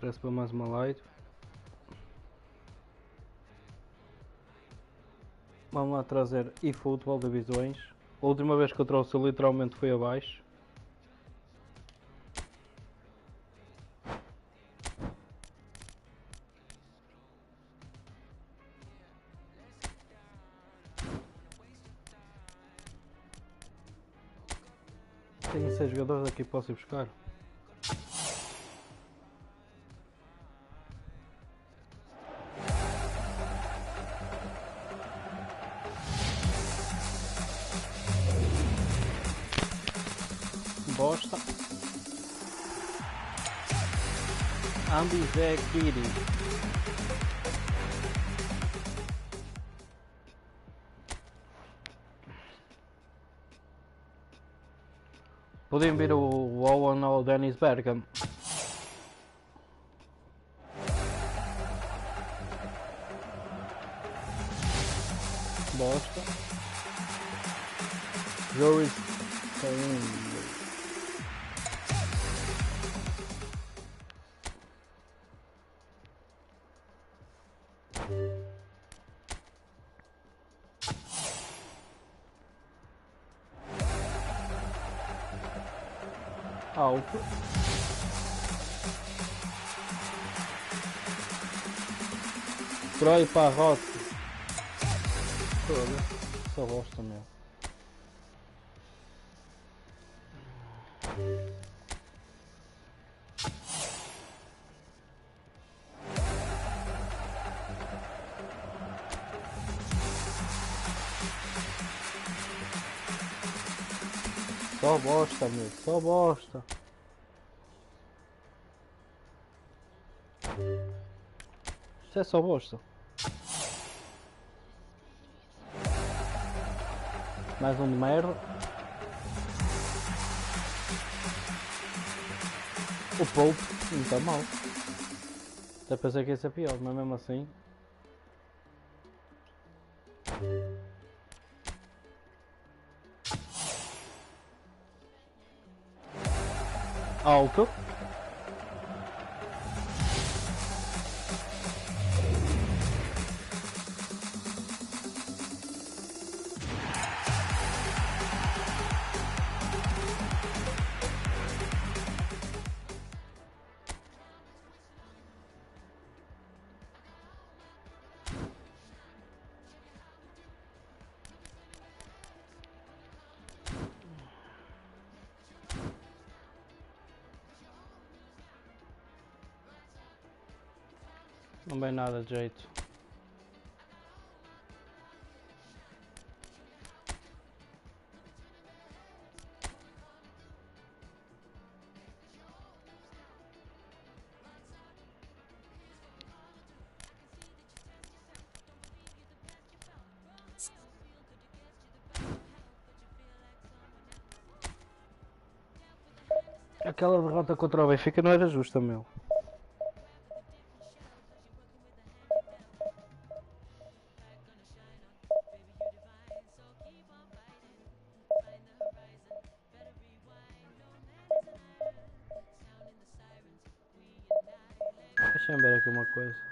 Parece para mais uma live. Vamos lá trazer Efootball divisões. A última vez que eu trouxe literalmente foi abaixo. Tenho 6 jogadores aqui, posso ir buscar. Bosta. Andy Zé Kiri. Podiam vir o Owen ou o Dennis Bergam. Bosta. Joris Caim. Alto. Troy Parrote. Toda. Só gosto mesmo. Só bosta, meu. Só bosta. Isso é só bosta. Mais um de merda. O Pope não está mal. Até pensei que ia ser pior, mas mesmo assim. Alto. Não vem nada de jeito. Aquela derrota contra o Benfica não era justa, meu. Deixa-me ver aqui uma coisa.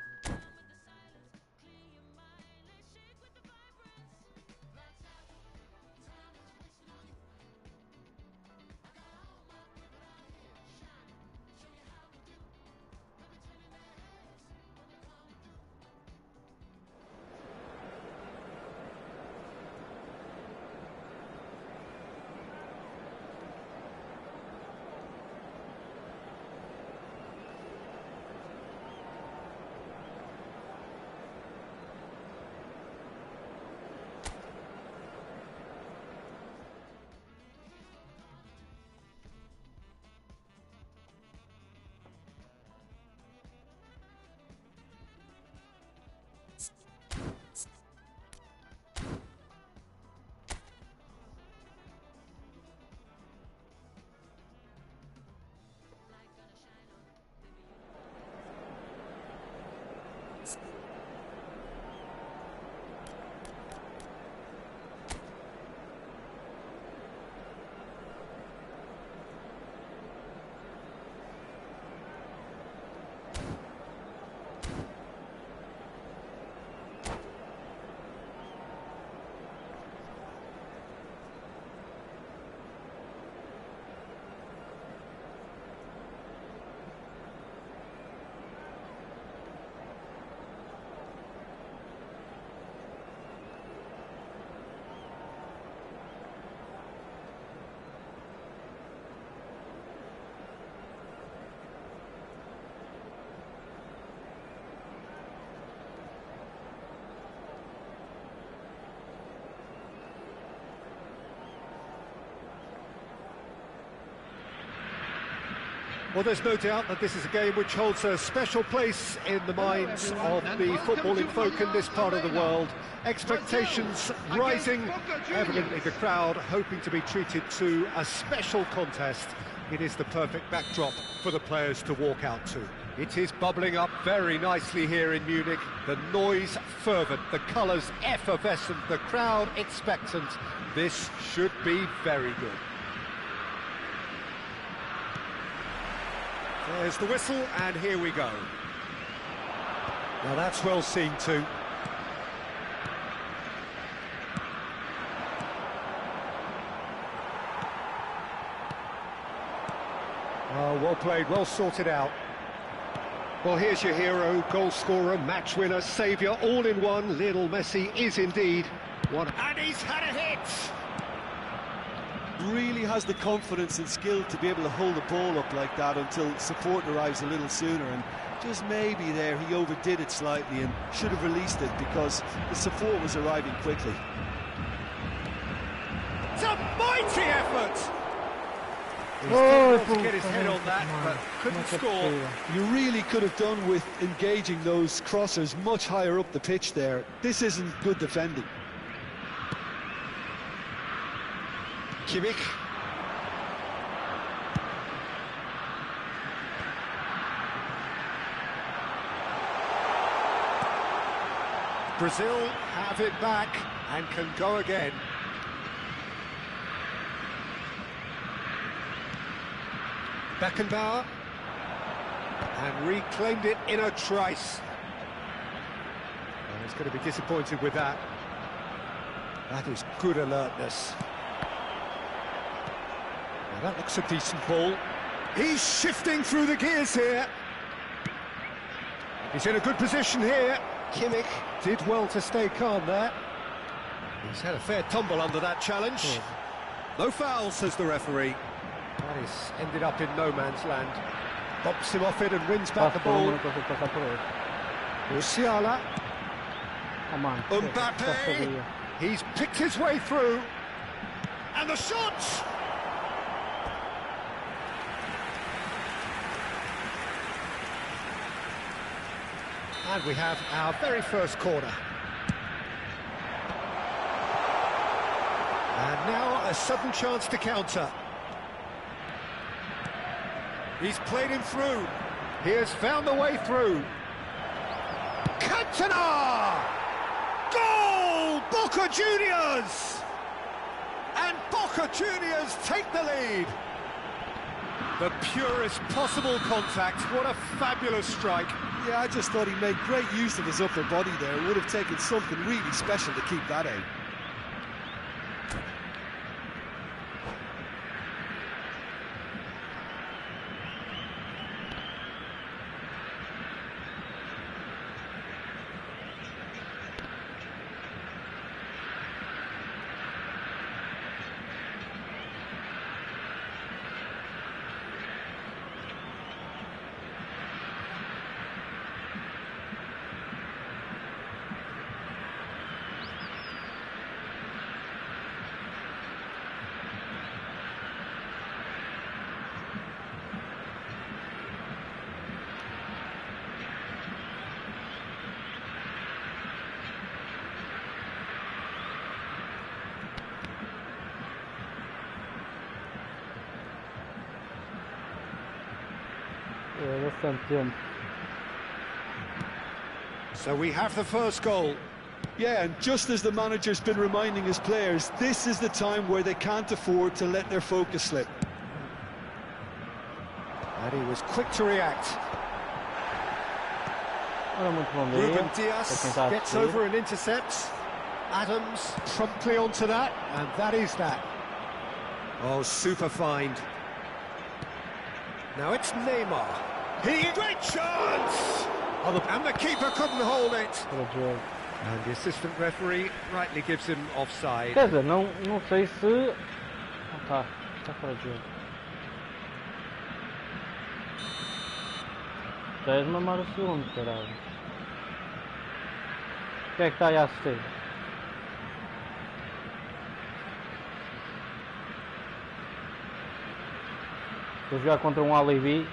Well, there's no doubt that this is a game which holds a special place in the minds of the footballing folk in this part of the world. Expectations rising, evidently the crowd hoping to be treated to a special contest. It is the perfect backdrop for the players to walk out to. It is bubbling up very nicely here in Munich. The noise fervent, the colours effervescent, the crowd expectant. This should be very good. There's the whistle, and here we go. Now that's well seen too. Oh, well played, well sorted out. Well, here's your hero, goal scorer, match winner, saviour, all in one. Lionel Messi is indeed one. And he's had a hit! Really has the confidence and skill to be able to hold the ball up like that until support arrives a little sooner, and just maybe there he overdid it slightly and should have released it because the support was arriving quickly. It's a mighty effort! He's done well to get his head on that, but couldn't score. You really could have done with engaging those crossers much higher up the pitch there. This isn't good defending. Kimmich. Brazil have it back and can go again. Beckenbauer, and reclaimed it in a trice. And he's going to be disappointed with that. That is good alertness. Now that looks a decent ball. He's shifting through the gears here. He's in a good position here. Kimmich did well to stay calm there. He's had a fair tumble under that challenge. No foul, says the referee. That is ended up in no man's land. Bumps him off it and wins back the ball. Musiala. Mbappe. He's picked his way through. And the shot! And we have our very first corner. And now a sudden chance to counter. He's played him through. He has found the way through. Cantona! Goal! Boca Juniors! And Boca Juniors take the lead. The purest possible contact. What a fabulous strike. Yeah, I just thought he made great use of his upper body there. It would have taken something really special to keep that out. So we have the first goal. Yeah, and just as the manager's been reminding his players, this is the time where they can't afford to let their focus slip. And he was quick to react. Ruben Dias gets over and intercepts. Adams promptly onto that, and that is that. Oh, super find. Now it's Neymar. Great chance! And the keeper couldn't hold it. And the assistant referee rightly gives him offside. Quer dizer, não sei se... Tá fora de jogo. Já és mamar o segundo, caralho. Quem é que está aí a assistir? Vou jogar contra um alibi.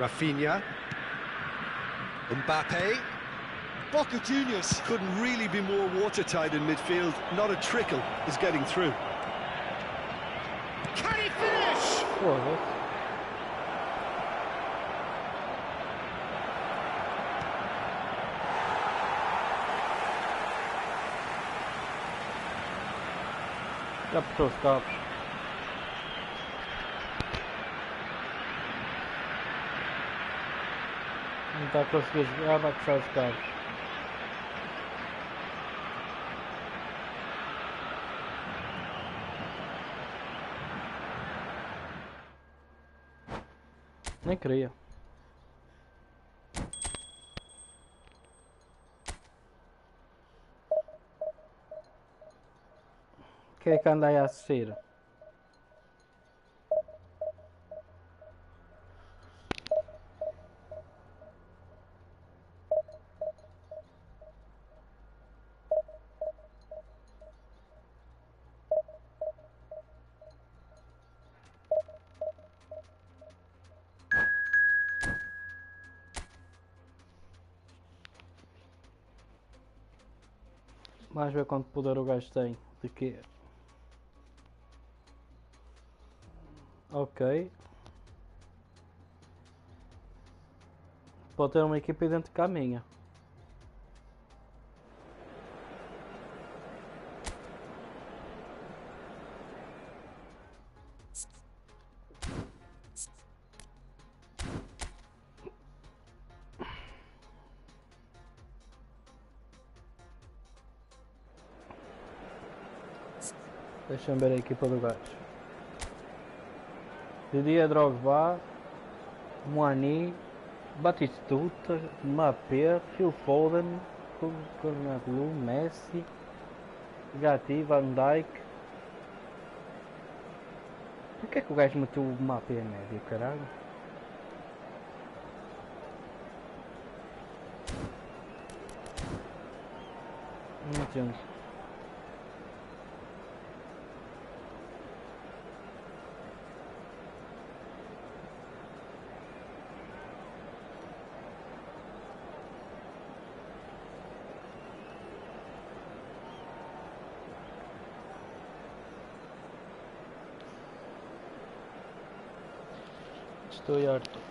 Rafinha. Mbappe. Boca Juniors couldn't really be more watertight in midfield. Not a trickle is getting through. Can he finish? Porra. Já puxou os cabos. Não está a conseguir jogar, vai puxar os cabos. Nem queria. Quem é que anda aí a assistir? Vamos ver quanto poder o gajo tem. De quê? Ok. Pode ter uma equipa idêntica à minha. Deixa-me ver a equipa do gajo. Didier Drogba, Moani, Batistuta, Mbappé, Phil Foden, Cornelu, Messi, Gatti, Van Dijk. Por que é que o gajo meteu o Mbappé a médio, caralho? Não entendo. Estou harto.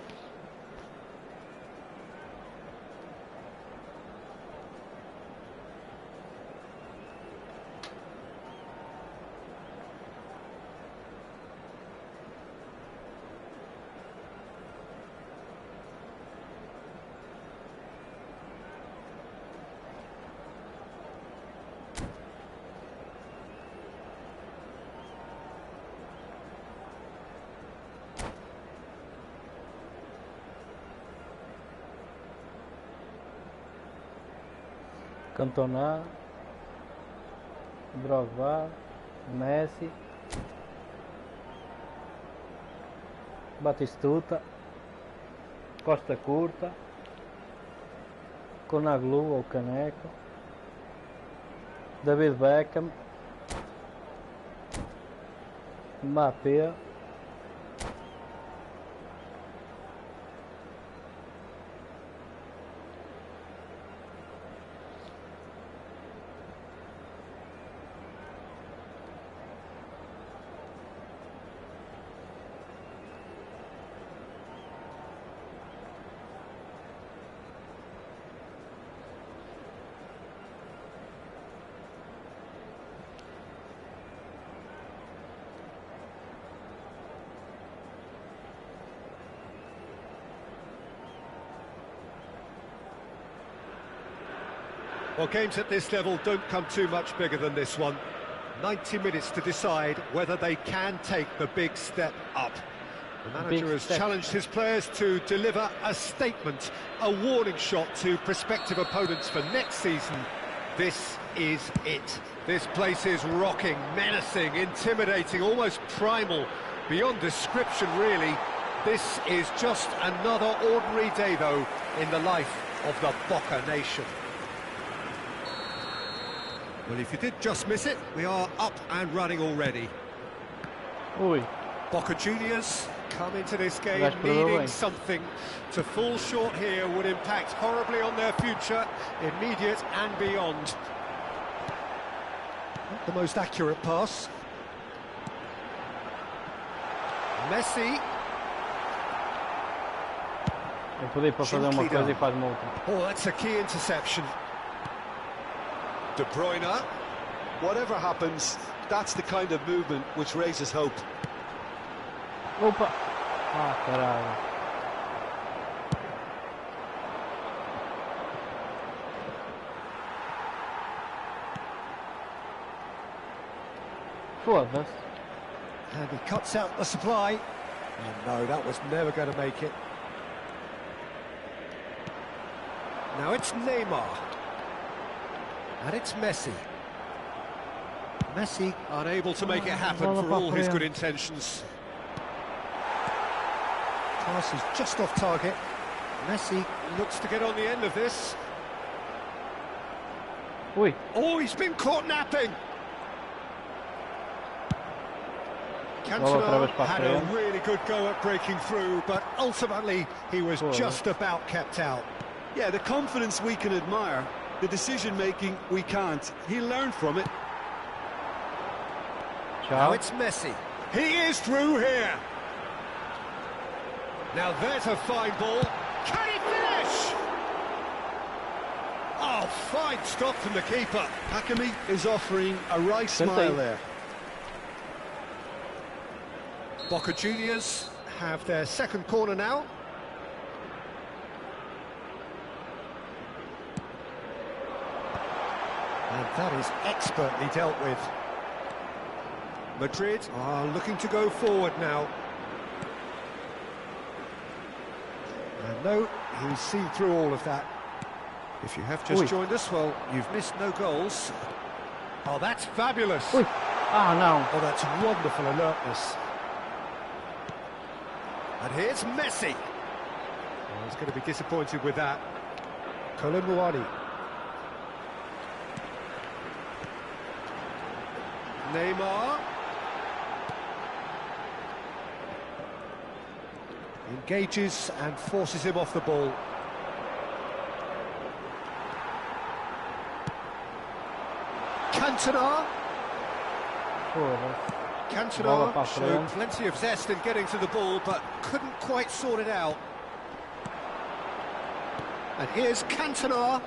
Cantona, Drogba, Messi, Batistuta, Costa Curta, Conaglu ou Caneco, David Beckham, Mbappé, Well, games at this level don't come too much bigger than this one. 90 minutes to decide whether they can take the big step up. The manager has challenged his players to deliver a statement, a warning shot to prospective opponents for next season. This is it. This place is rocking, menacing, intimidating, almost primal, beyond description really. This is just another ordinary day though in the life of the Boca nation. Well, if you did just miss it, we are up and running already. Ui. Boca Juniors come into this game needing something. To fall short here would impact horribly on their future, immediate and beyond. Not the most accurate pass. Messi. Eu podia para fazer uma coisa e faz uma outra. Oh, that's a key interception. De Bruyne. Whatever happens, that's the kind of movement which raises hope. Opa! Ah, caralho. Foda-se. And he cuts out the supply. Oh no, that was never going to make it. Now it's Neymar. And it's Messi. Messi unable to make it happen for all his good intentions. Pass is just off target. Messi looks to get on the end of this. Ui. Oh, he's been caught napping. Cantona had a really good go at breaking through, but ultimately he was just about kept out. Yeah, the confidence we can admire, the decision-making we can't. He learned from it. Now it's Messi. He is through here. Now there's a fine ball. Can he finish? Oh, fine stop from the keeper. Hakimi is offering a right smile there. Boca Juniors have their second corner now. And that is expertly dealt with. Madrid are looking to go forward now. And no, he's seen through all of that. If you have just joined us, well, you've missed no goals. Oh, that's fabulous. Ah, no. Oh, that's wonderful alertness. And here's Messi. Oh, he's going to be disappointed with that. Colomboani. Neymar. Engages and forces him off the ball. Cantona. Cantona showed plenty of zest in getting to the ball, but couldn't quite sort it out. And here's Cantona.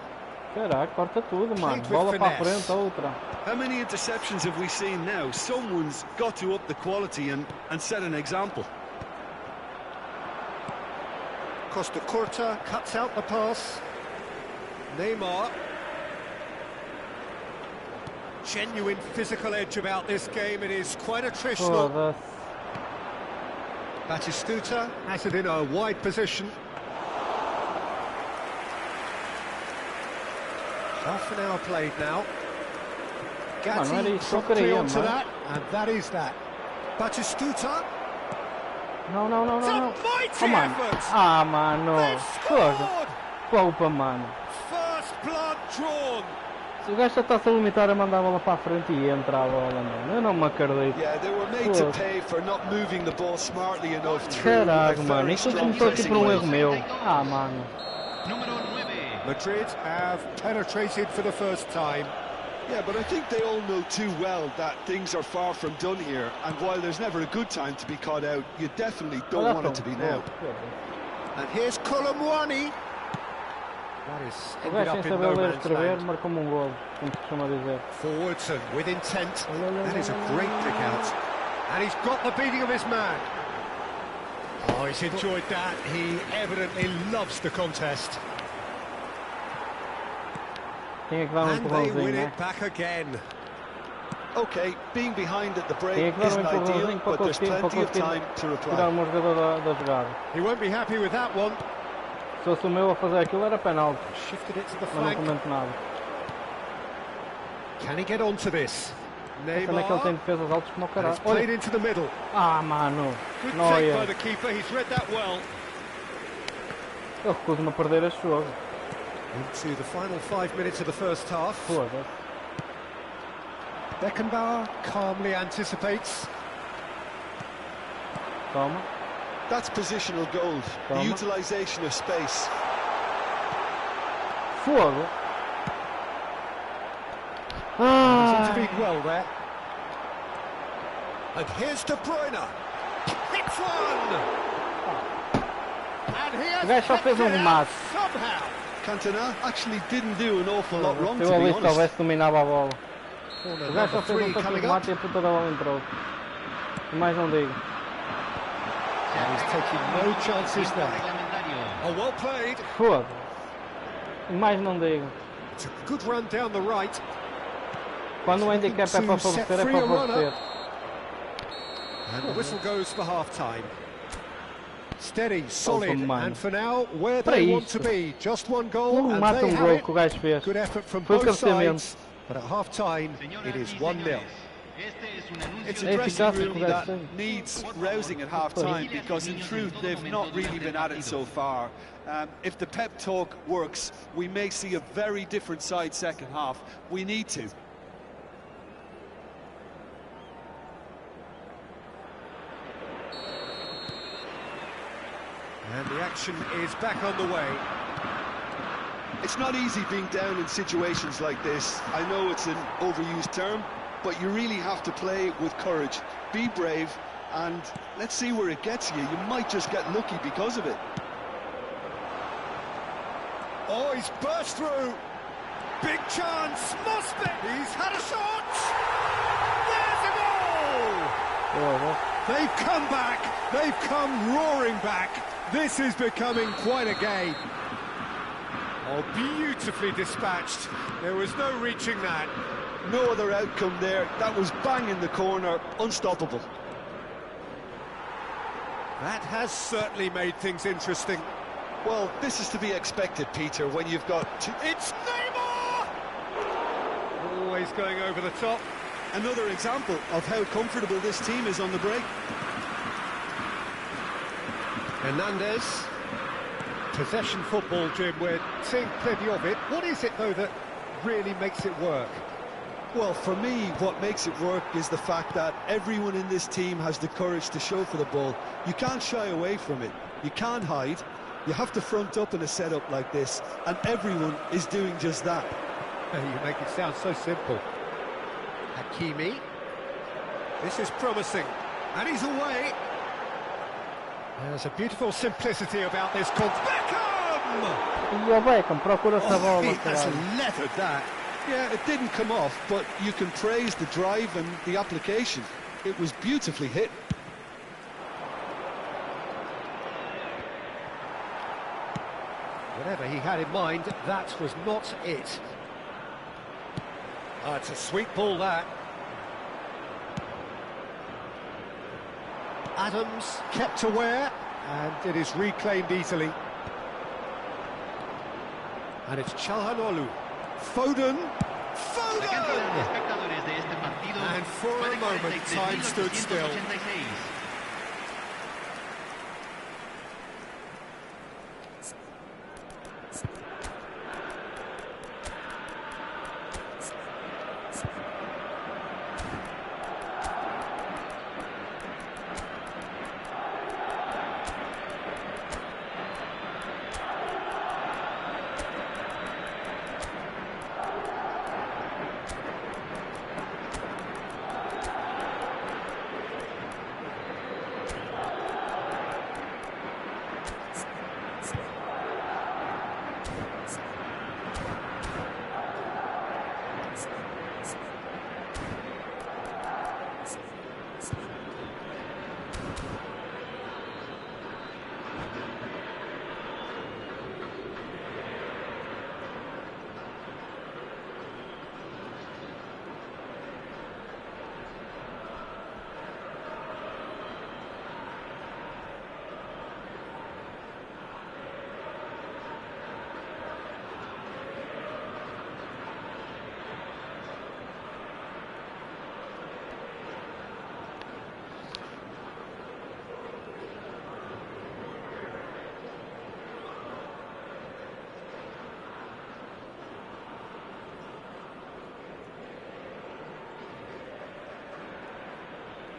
Caraca, corta tudo, mano. Bola para a frente, outra. How many interceptions have we seen now? Someone's got to up the quality and set an example. Costa Curta cuts out the pass. Neymar. Genuine physical edge about this game. It is quite attritional. Batistuta has it in a wide position. Half an hour played now. Gatti promptly onto that, and that is that. Batistuta. No. Come on. Ah, mano. Poupa, mano. First blood drawn. Se o gajo está-se a limitar a mandar a bola para a frente e entra a bola, mano. Eu não me acredito. Yeah, they were made to pay for not moving the ball smartly enough through. Caraca, mano. Isso começou aqui por erro meu. Ah, mano. Madrid have penetrated for the first time. Yeah, but I think they all know too well that things are far from done here, and while there's never a good time to be caught out, you definitely don't want it to be now. And here's Colomboani. That is O ended gajo up sem in saber no ler man's escrever land. marcou-me um golo, como se costuma dizer. Forwards and with intent. That is a great pick out. And he's got the beating of his man. Oh, he's enjoyed that. He evidently loves the contest. Tinha que dar And they win empurrãozinho, it back again. Okay, being behind at the break Tinha que dar isn't ideal, empurrãozinho para but there's plenty of time to tirar o reply. meu jogador da jogada. He won't be happy with that one. Se fosse o meu a fazer aquilo era penalti, Shifted it to the mas não flank. comento nada. Can he get onto this? A cena é que ele tem Neymar. defesas altas como o And caralho. it's played into the middle. Ah, mano. Good Não take é. by the keeper. He's read that well. Eu recuso-me a perder este jogo. Into the final 5 minutes of the first half. Foda-se. Beckenbauer calmly anticipates. Toma. That's positional gold, the utilisation of space. Fogo. He's intervened well there. And here's De Bruyne. Hits one! And he has gajo só fez remate. somehow. Cantona actually didn't do an awful lot wrong, to Eu be ali se honest. talvez dominava a bola. Corner O gajo só number fez 3 toque de coming up. remate e a puta da bola entrou. E mais não digo. And he's taking no chances there. Oh, well played. Foda. E mais não digo. It's a good run down the right. Quando o handicap é para favorecer, é para favorecer. And the whistle goes for half-time. Steady, solid, mano. and for now, where Para they want to isto. be. Just one goal, and Mata they have gol it. que o gajo fez. Good effort from Foi o both cabeceamento. sides, but at half-time, it is 1-0. It's a É dressing eficaz room que o gajo that tem. needs rousing at half-time, because in truth they've not really been at it so far. If the pep talk works, we may see a very different side second half. We need to. And the action is back on the way. It's not easy being down in situations like this. I know it's an overused term, but you really have to play with courage. Be brave, and let's see where it gets you. You might just get lucky because of it. Oh, he's burst through. Big chance, must be. He's had a shot. There's a goal. They've come back. They've come roaring back. This is becoming quite a game. Oh, beautifully dispatched. There was no reaching that. No other outcome there. That was bang in the corner, unstoppable. That has certainly made things interesting. Well, this is to be expected, Peter, when you've got two... It's Neymar! Always going over the top. Another example of how comfortable this team is on the break. Hernandez. Possession football, Jim, we're seeing plenty of it. What is it, though, that really makes it work? Well, for me, what makes it work is the fact that everyone in this team has the courage to show for the ball. You can't shy away from it. You can't hide. You have to front up in a setup like this, and everyone is doing just that. You make it sound so simple. Hakimi. This is promising. And he's away. There's a beautiful simplicity about this. Beckham! E o Beckham procura essa bola. He has caralho. leathered that. Yeah, it didn't come off, but you can praise the drive and the application. It was beautifully hit. Whatever he had in mind, that was not it. Ah, it's a sweet ball, that. Adams kept aware, and it is reclaimed easily. And it's Çalhanoğlu. Foden! Foden! And for a moment, time stood still.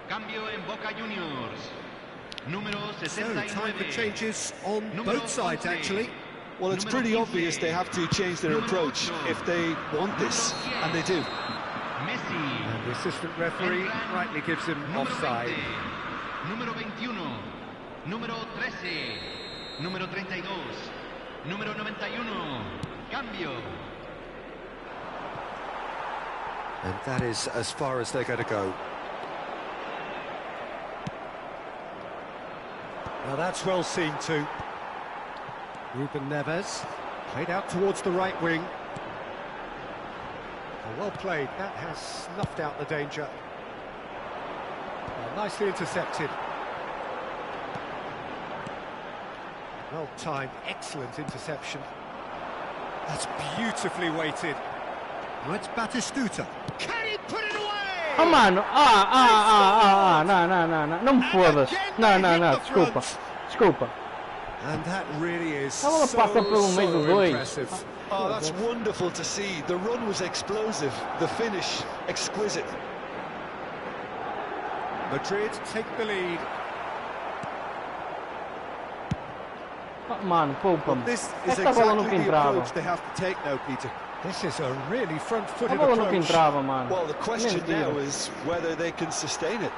Cambio en Boca Juniors. So, time for changes on both sides, actually. Well, it's pretty obvious they have to change their approach if they want this, and they do. And the assistant referee rightly gives him offside. Número 21, número 13, número 32, número 91, cambio. And that is as far as they're going to go. Now that's well seen too. Ruben Neves, played out towards the right wing. Well played, that has snuffed out the danger. Well, nicely intercepted. Well timed, excellent interception. That's beautifully weighted. Now it's Batistuta. Can he put it away? Oh mano, não me fodas. Não, desculpa. And that really is A bola passa pelo meio dos dois. impressive. Oh, that's wonderful to see. The run was explosive, the finish exquisite. Madrid take the lead. Mano, poupa-me. This is Esta bola nunca exactly the entrava. approach they have to take now, Peter. This is a really A front-footed bola nunca approach. entrava, mano. Well, the question Mentira. now is whether they can sustain it.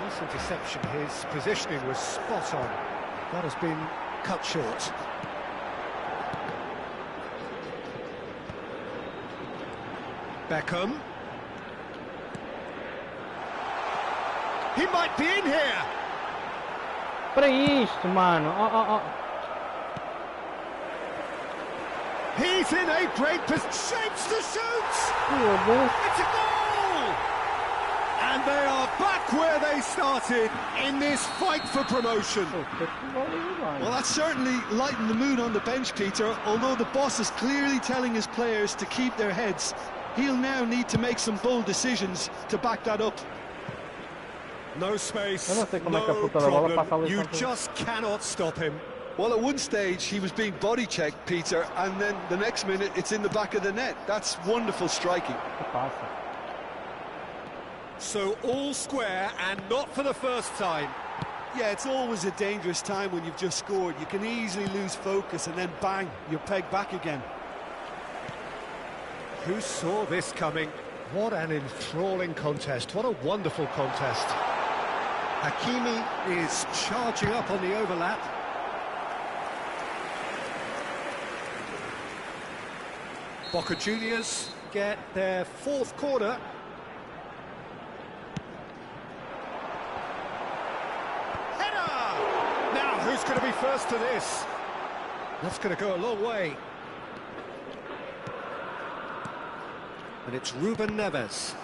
Nice interception. His positioning was spot on. That has been cut short. Beckham. He might be in here. Para isto, mano. He's in a great position. Shapes to shoot. Foda-se. It's a goal! And they are back where they started in this fight for promotion. Well, that's certainly lightened the mood on the bench, Peter. Although the boss is clearly telling his players to keep their heads, he'll now need to make some bold decisions to back that up. No space, Eu não sei como é que a no puta da bola passa problem. ali You tanto. just cannot stop him. Well, at one stage he was being body checked, Peter, and then the next minute it's in the back of the net. That's wonderful striking. Que passa? So all square, and not for the first time. Yeah, it's always a dangerous time when you've just scored. You can easily lose focus and then bang, you're pegged back again. Who saw this coming? What an enthralling contest. What a wonderful contest. Hakimi is charging up on the overlap. Boca Juniors get their fourth corner. Header! Now, who's going to be first to this? That's going to go a long way. And it's Ruben Neves.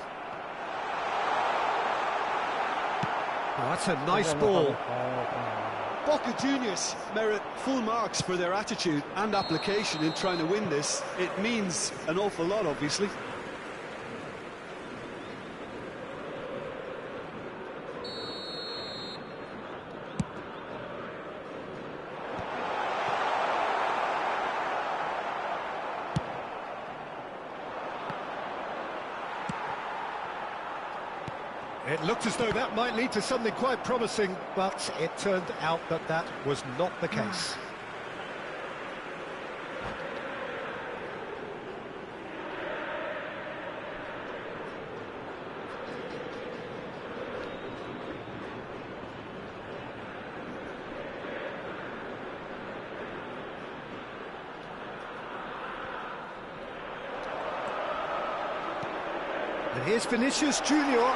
Oh, that's a nice ball. Boca Juniors merit full marks for their attitude and application in trying to win this. It means an awful lot, obviously. It looked as though that might lead to something quite promising, but it turned out that that was not the case. And here's Vinicius Junior.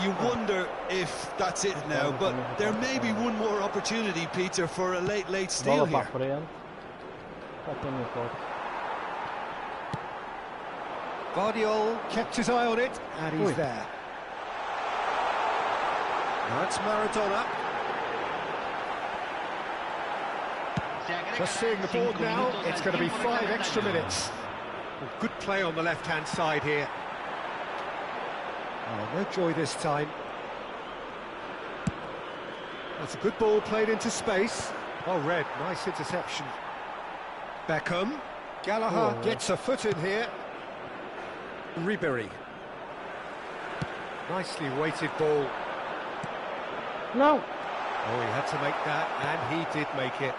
You wonder if that's it now, but there may be one more opportunity, Peter, for a late steal Bola para a here. frente. Só tem no toque. Guardiola kept his eye on it, and he's Ui. there. That's Maradona. Just seeing the board now, it's going to be 5 extra minutes. Well, good play on the left-hand side here. Oh, no joy this time. That's a good ball played into space. Well read, nice interception. Beckham. Gallagher gets a foot in here. Ribery. Nicely weighted ball. Não! Oh, he had to make that, and he did make it.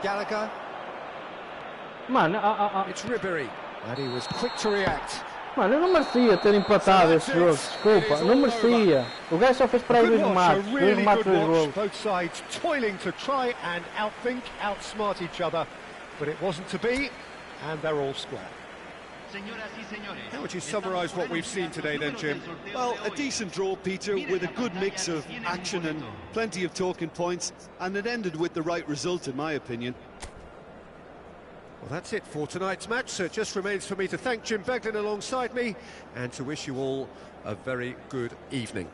Gallagher. Mano, It's Ribery. And he was quick to react. mano, eu não merecia ter empatado esse jogo, desculpa, não merecia. O gajo só fez para aí dois remates, dois golos. Both sides toiling to try and outthink, outsmart each other, but it wasn't to be, and they're all square. How would you summarise what we've seen today then, Jim? Well, a decent draw, Peter, with a good mix of action and plenty of talking points, and it ended with the right result, in my opinion. Well, that's it for tonight's match, so it just remains for me to thank Jim Beglin alongside me and to wish you all a very good evening.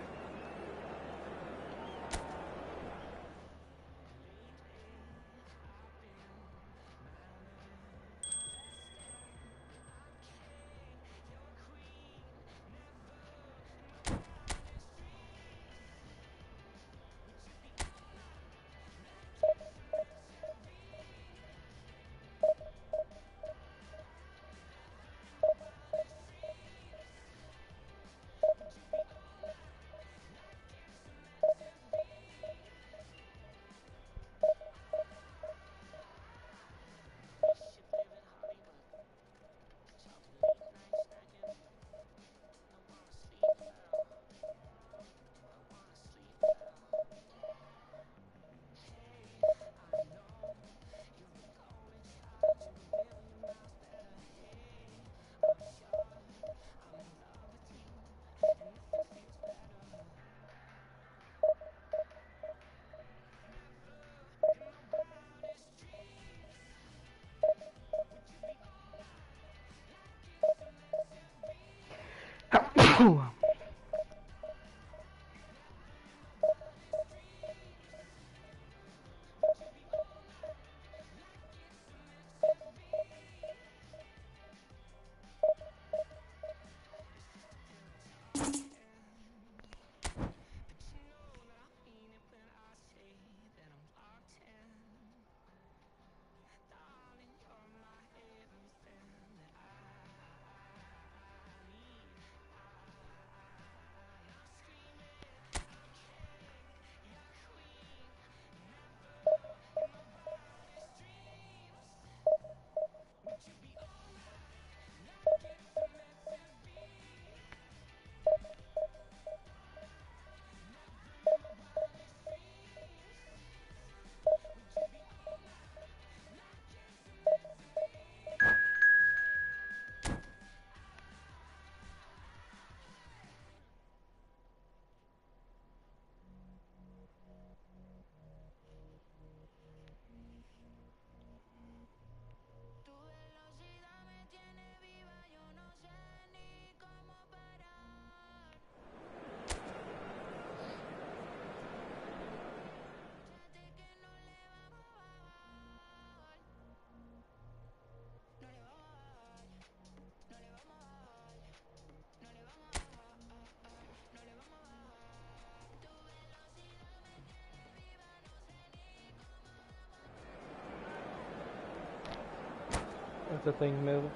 Até tenho medo.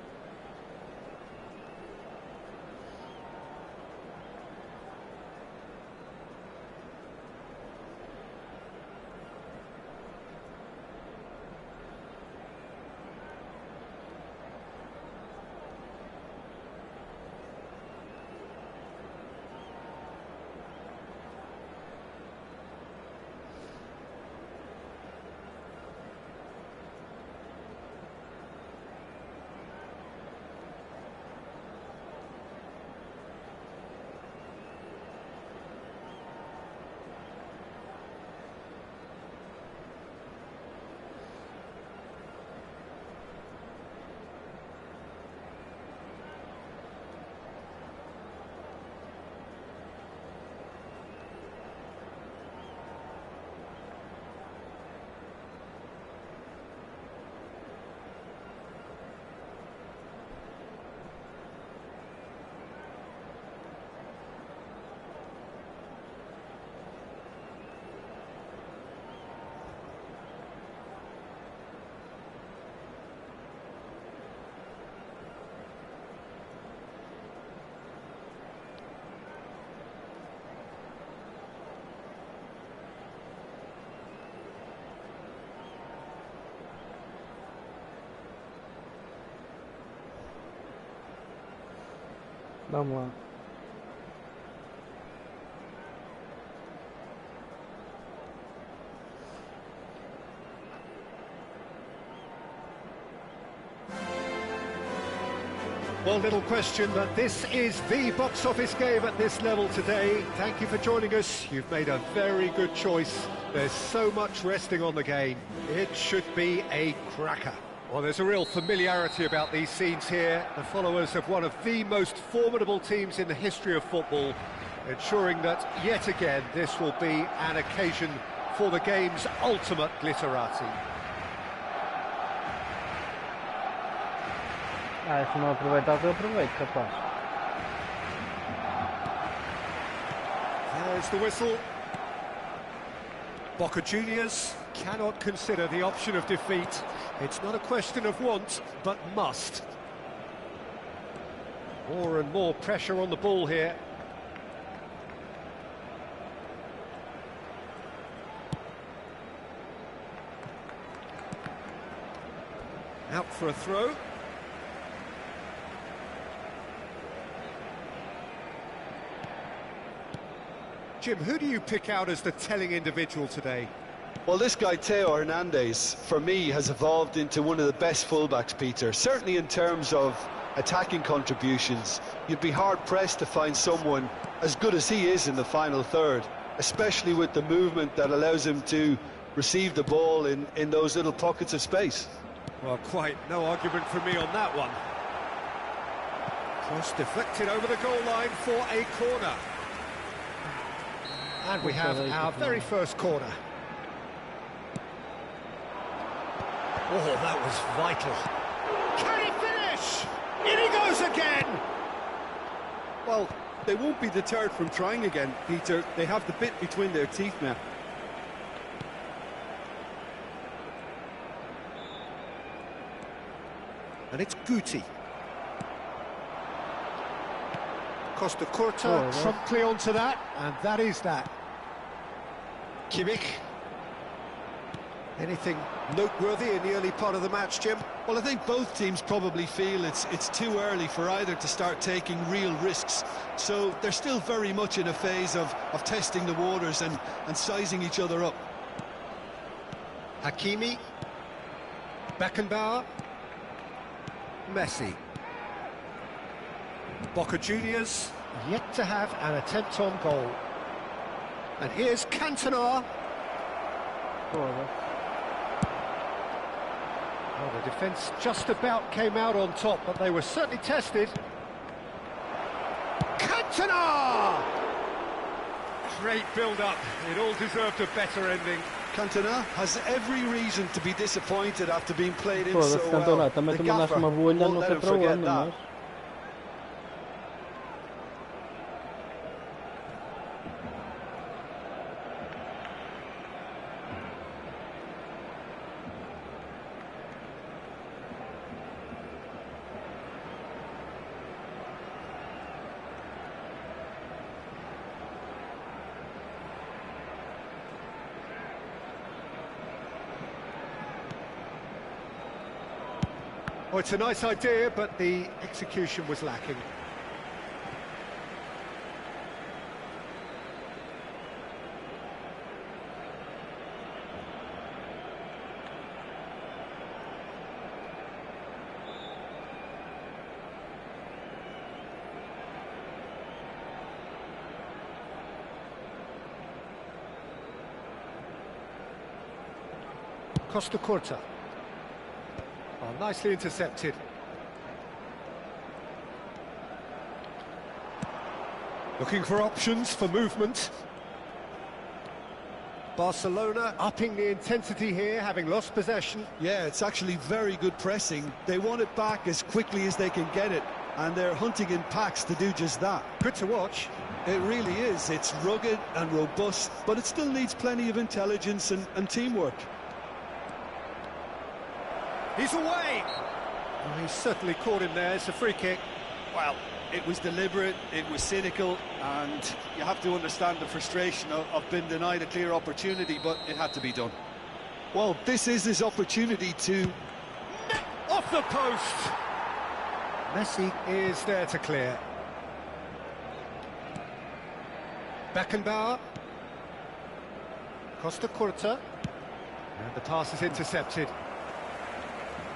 Vamos lá. Well, little question that this is the box office game at this level today. Thank you for joining us. You've made a very good choice. There's so much resting on the game. It should be a cracker. Well, there's a real familiarity about these scenes here. The followers of one of the most formidable teams in the history of football, ensuring that, yet again, this will be an occasion for the game's ultimate glitterati. Ah, se não aproveitar, eu aproveito, capaz. There's the whistle. Boca Juniors cannot consider the option of defeat. It's not a question of want, but must. More and more pressure on the ball here. Out for a throw. Jim, who do you pick out as the telling individual today? Well, this guy, Teo Hernandez, for me, has evolved into one of the best fullbacks, Peter. Certainly in terms of attacking contributions, you'd be hard-pressed to find someone as good as he is in the final third, especially with the movement that allows him to receive the ball in those little pockets of space. Well, quite no argument from me on that one. Cross deflected over the goal line for a corner. And we have our very first corner. Oh, that was vital. Can he finish? In he goes again! Well, they won't be deterred from trying again, Peter. They have the bit between their teeth now. And it's Guti. Costa Curta promptly onto that, and that is that. Kimmich. Anything noteworthy in the early part of the match, Jim? Well, I think both teams probably feel it's too early for either to start taking real risks. So they're still very much in a phase of testing the waters and sizing each other up. Hakimi. Beckenbauer. Messi. Boca Juniors yet to have an attempt on goal. And here's Cantona. Well, the defence just about came out on top, but they were certainly tested. Cantona! Great build-up. It all deserved a better ending. Cantona has every reason to be disappointed after being played in so well. Cantona, também tu mandaste uma bolha, não sei para onde, mas... Well, it's a nice idea, but the execution was lacking. Costa Curta. Oh, nicely intercepted. Looking for options for movement. Barcelona upping the intensity here, having lost possession. Yeah, it's actually very good pressing. They want it back as quickly as they can get it, and they're hunting in packs to do just that. Good to watch. It really is. It's rugged and robust, but it still needs plenty of intelligence and teamwork. He's away! Oh, he's certainly caught him there. It's a free kick. Well, it was deliberate, it was cynical, and you have to understand the frustration of being denied a clear opportunity, but it had to be done. Well, this is his opportunity to... Off the post! Messi is there to clear. Beckenbauer. Costa Curta. And the pass is intercepted.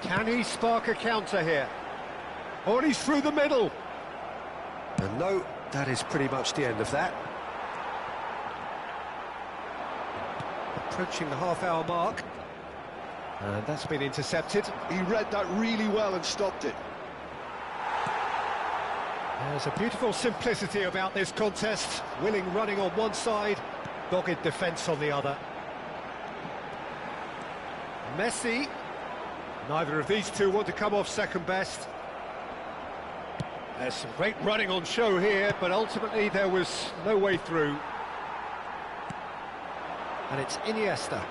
Can he spark a counter here? Oh, and he's through the middle. And no, that is pretty much the end of that. Approaching the half-hour mark. And that's been intercepted. He read that really well and stopped it. There's a beautiful simplicity about this contest. Willing running on one side, dogged defence on the other. Messi. Neither of these two want to come off second best. There's some great running on show here, but ultimately there was no way through. And it's Iniesta.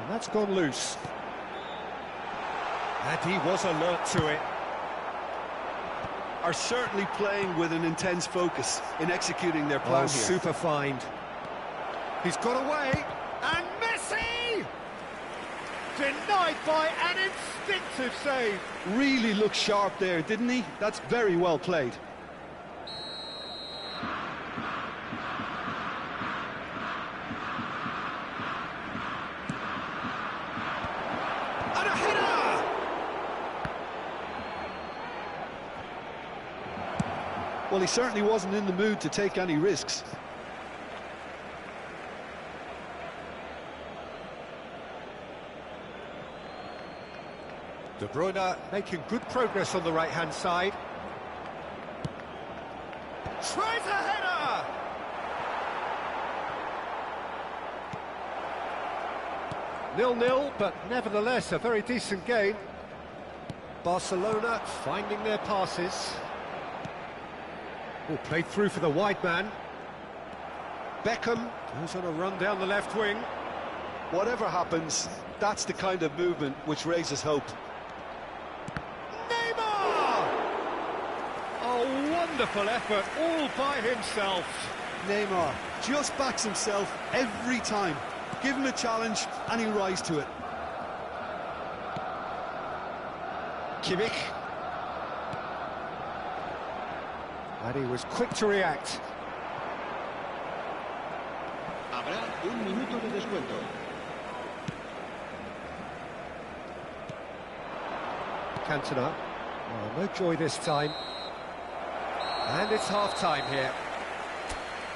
And that's gone loose. And he was alert to it. Are certainly playing with an intense focus in executing their plan here. Super find. He's got away, and Messi! Denied by an instinctive save. Really looked sharp there, didn't he? That's very well played. And a header! Well, he certainly wasn't in the mood to take any risks. De Bruyne making good progress on the right-hand side. Tries a header! Nil-nil, but nevertheless a very decent game. Barcelona finding their passes. Oh, played through for the wide man. Beckham goes on a run down the left wing. Whatever happens, that's the kind of movement which raises hope. Wonderful effort, all by himself. Neymar just backs himself every time. Give him a challenge and he'll rise to it. Kimmich. And he was quick to react. Habrá un minuto de descuento. Cantona. Oh, no joy this time. And it's half-time here.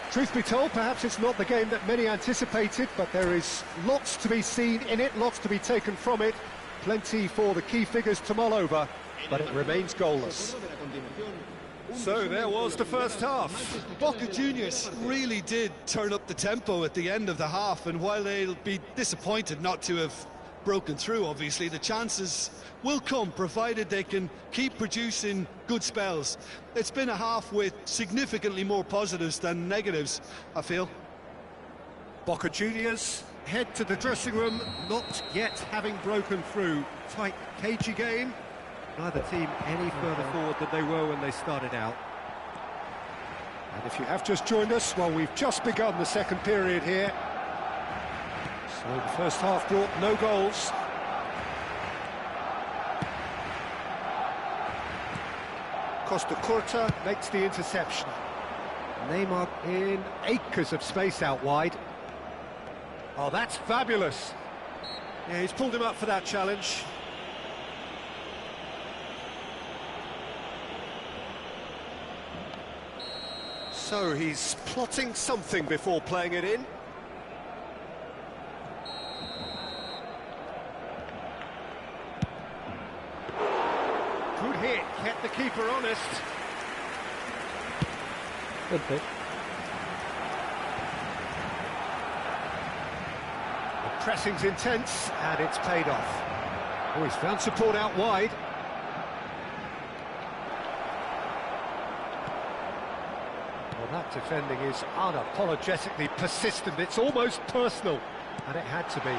Truth be told, perhaps it's not the game that many anticipated, but there is lots to be seen in it, lots to be taken from it. Plenty for the key figures to mull over, but it remains goalless. So there was the first half. Boca Juniors really did turn up the tempo at the end of the half, and while they'll be disappointed not to have broken through, obviously, the chances will come, provided they can keep producing good spells. It's been a half with significantly more positives than negatives, I feel. Boca Juniors head to the dressing room, not yet having broken through. Tight, cagey game. Neither team any further forward than they were when they started out. And if you have just joined us, well, we've just begun the second period here. So the first half brought no goals. Costa Curta makes the interception. Neymar in acres of space out wide. Oh, that's fabulous. Yeah, he's pulled him up for that challenge. So he's plotting something before playing it in. Good hit, kept the keeper honest. Good pick. The pressing's intense, and it's paid off. Oh, he's found support out wide. Well, that defending is unapologetically persistent. It's almost personal, and it had to be.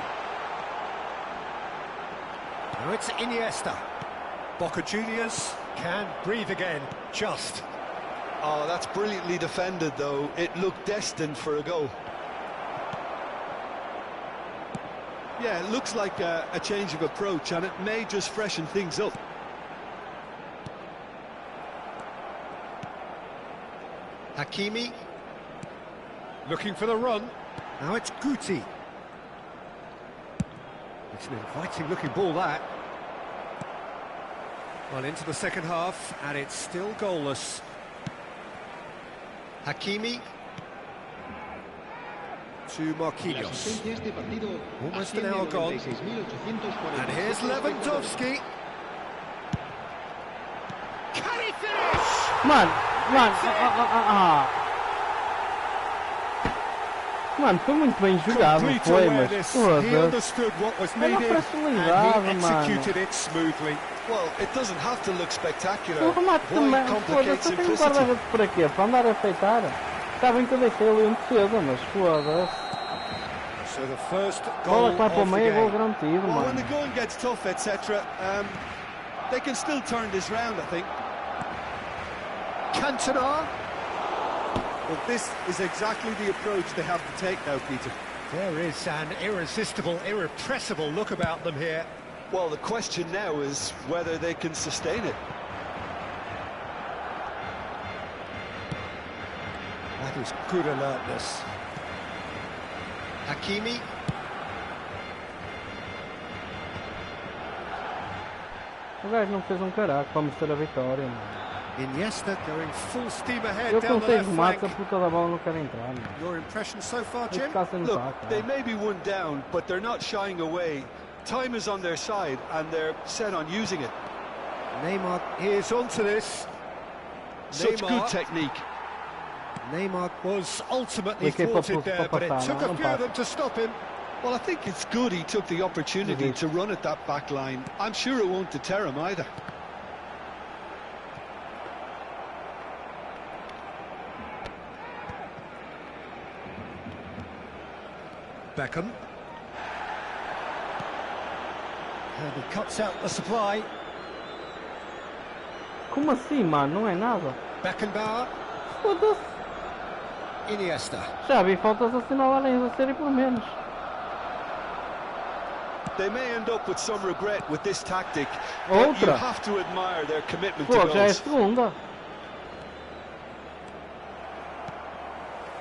Now it's Iniesta. Boca Juniors can breathe again, just. Oh, that's brilliantly defended, though. It looked destined for a goal. Yeah, it looks like a change of approach, and it may just freshen things up. Hakimi. Looking for the run. Now it's Guti. It's an inviting looking ball, that. Well, into the second half, and it's still goalless. Hakimi. To Marquinhos. Almost an hour gone. And here's Lewandowski. Can he finish? Mano, foi muito bem jogado, Complete foi, awareness. mas He understood what was needed and he executed it smoothly. Well, it doesn't have to look spectacular. O remate Why também, complicate foda-se, eu tenho um simplicity? guarda-redes por aqui, para andar a feitar. Está bem que eu deixei ali um defesa, mas foda-se. So the first Bola goal que vai para o of the meio, gol game. garantido, Well, when mano. the going gets tough, etc., they can still turn this round, I think. Cantona. Well, this is exactly the approach they have to take now, Peter. There is an irresistible, irrepressible look about them here. Well, the question now is whether they can sustain it. That is good alertness. Hakimi. O gajo não fez um caraco para mostrar a vitória, mano. Iniesta going full steam ahead Eu down com the 6 left remates, a flank. puta da bola não quer entrar, mano. Your impression so far, Este Jim? está sendo Look, taco, they may be one down, but they're not shying away. Time is on their side, and they're set on using it. Neymar is onto this. Such Neymar. good technique. Neymar was ultimately Okay, thwarted there, but it passar, took a não few of passa. them to stop him. Well, I think it's good he took the opportunity Mhm. to run at that back line. I'm sure it won't deter him either. Beckham. And he cuts out the supply. Como assim, mano? Não é nada. Beckenbauer. Foda-se. Iniesta. Já vi faltas assinalarem a série por menos. They may end up with some regret with this tactic, but you Outra. have to admire their commitment to Pô, já é a goals. segunda.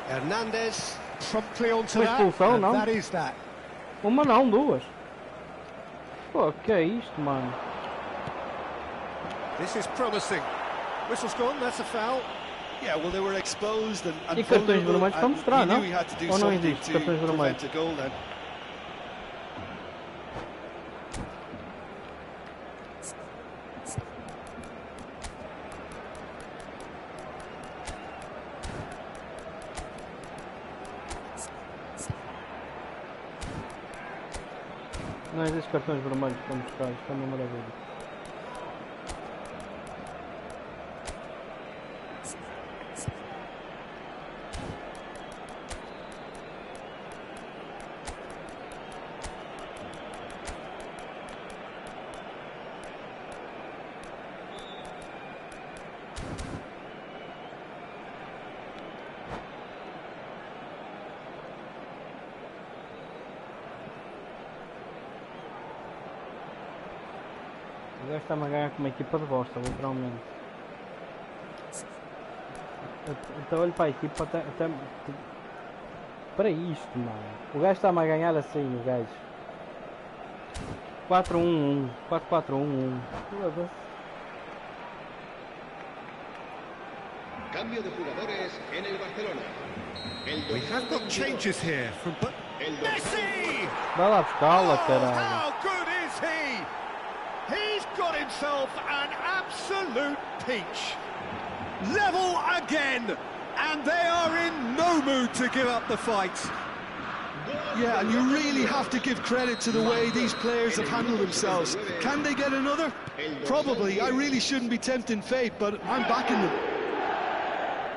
Hernandez promptly onto Uma that. expulsão, And não? that is that. Uma não, duas. Pô, que é isto, mano? This is promising. Whistle's gone, that's a foul. Yeah, well, they were exposed and E cartões vulnerable, vermelhos para and mostrar, he knew não? he had to do Ou não something existe to cartões vermelhos? prevent a goal then. Não existe cartões vermelhos para mostrar, isto é uma maravilha. O gajo está-me a ganhar com uma equipa de bosta, literalmente. Até olho para a equipa, até para isto, mano. O gajo está-me a ganhar assim, o gajo. 4-1-1, 4-4-1-1. Cambio de jugadores en el Barcelona. We have got changes here from Messi! Vai lá buscá-la, Oh, caralho. how good is he? He's got himself an absolute peach. Level again, and they are in no mood to give up the fight. Yeah, and you really have to give credit to the way these players have handled themselves. Can they get another? Probably. I really shouldn't be tempting fate, but I'm backing them.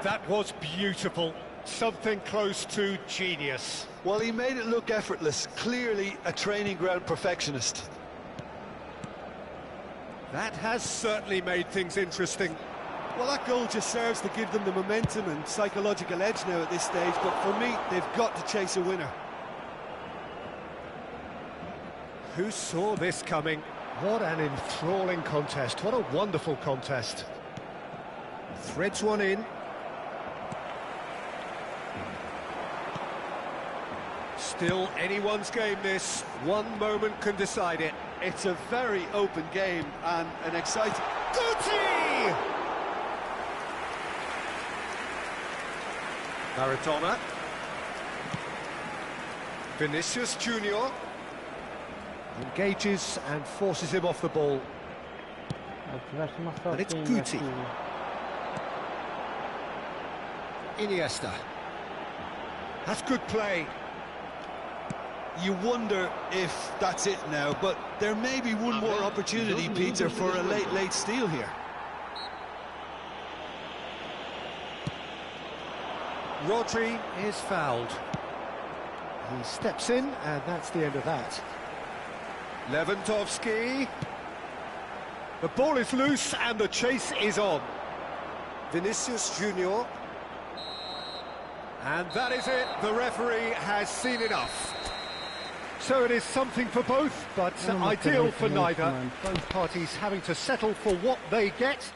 That was beautiful. Something close to genius. Well, he made it look effortless. Clearly a training ground perfectionist. That has certainly made things interesting. Well, that goal just serves to give them the momentum and psychological edge now at this stage, but for me, they've got to chase a winner. Who saw this coming? What an enthralling contest. What a wonderful contest. Threads one in. Still anyone's game this. One moment can decide it. It's a very open game and an exciting... Guti! Maradona. Vinicius Junior engages and forces him off the ball. And it's Guti. Iniesta. That's good play. You wonder if that's it now, but there may be one more opportunity, Peter, for a late steal here. Rodri is fouled. He steps in, and that's the end of that. Lewandowski. The ball is loose, and the chase is on. Vinicius Junior. And that is it. The referee has seen enough. So it is something for both, but ideal for neither. Both parties having to settle for what they get.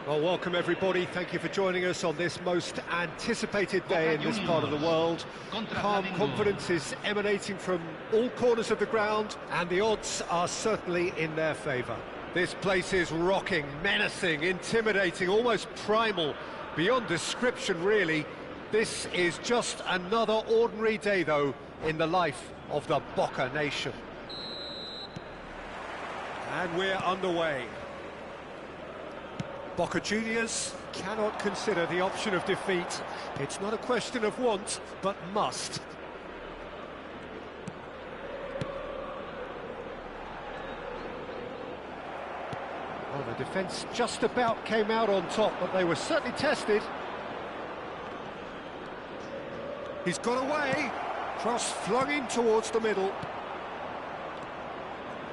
Well, welcome everybody. Thank you for joining us on this most anticipated day in this part of the world. Calm confidence is emanating from all corners of the ground, and the odds are certainly in their favour. This place is rocking, menacing, intimidating, almost primal, beyond description really. This is just another ordinary day, though, in the life of the Boca nation. And we're underway. Boca Juniors cannot consider the option of defeat. It's not a question of want, but must. Well, the defence just about came out on top, but they were certainly tested. He's got away. Cross flung in towards the middle.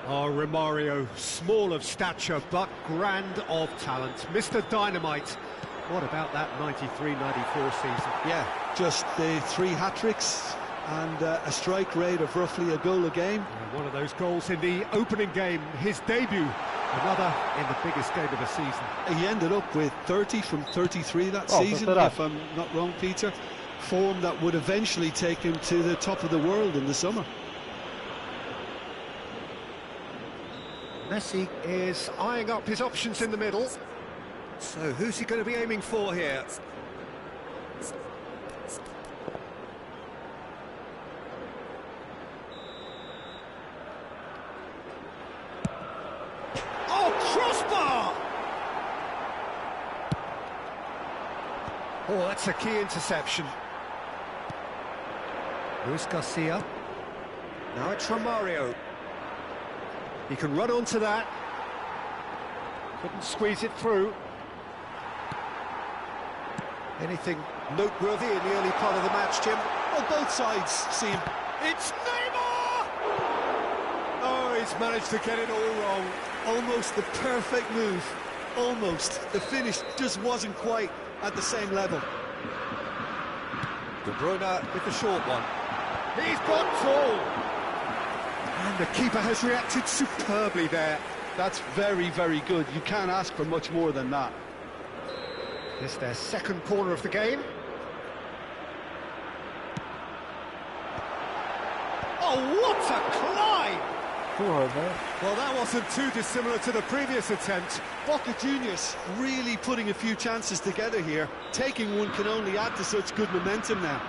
Oh, Romario, small of stature, but grand of talent. Mr. Dynamite. What about that 93-94 season? Yeah, just the 3 hat-tricks and a strike rate of roughly a goal a game. And one of those goals in the opening game, his debut. Another in the biggest game of the season. He ended up with 30 from 33 that season, if I'm not wrong, Peter. Form that would eventually take him to the top of the world in the summer. Messi is eyeing up his options in the middle. So who's he going to be aiming for here? Oh, crossbar! Oh, that's a key interception. Luis Garcia. Now it's Romario. He can run onto that. Couldn't squeeze it through. Anything noteworthy in the early part of the match, Jim? Well, both sides seem... It's Neymar! Oh, he's managed to get it all wrong. Almost the perfect move. Almost. The finish just wasn't quite at the same level. De Bruyne with the short one. He's gone tall! And the keeper has reacted superbly there. That's very, very good. You can't ask for much more than that. It's their second corner of the game. Oh, what a climb! Well, that wasn't too dissimilar to the previous attempt. Boca Juniors really putting a few chances together here. Taking one can only add to such good momentum now.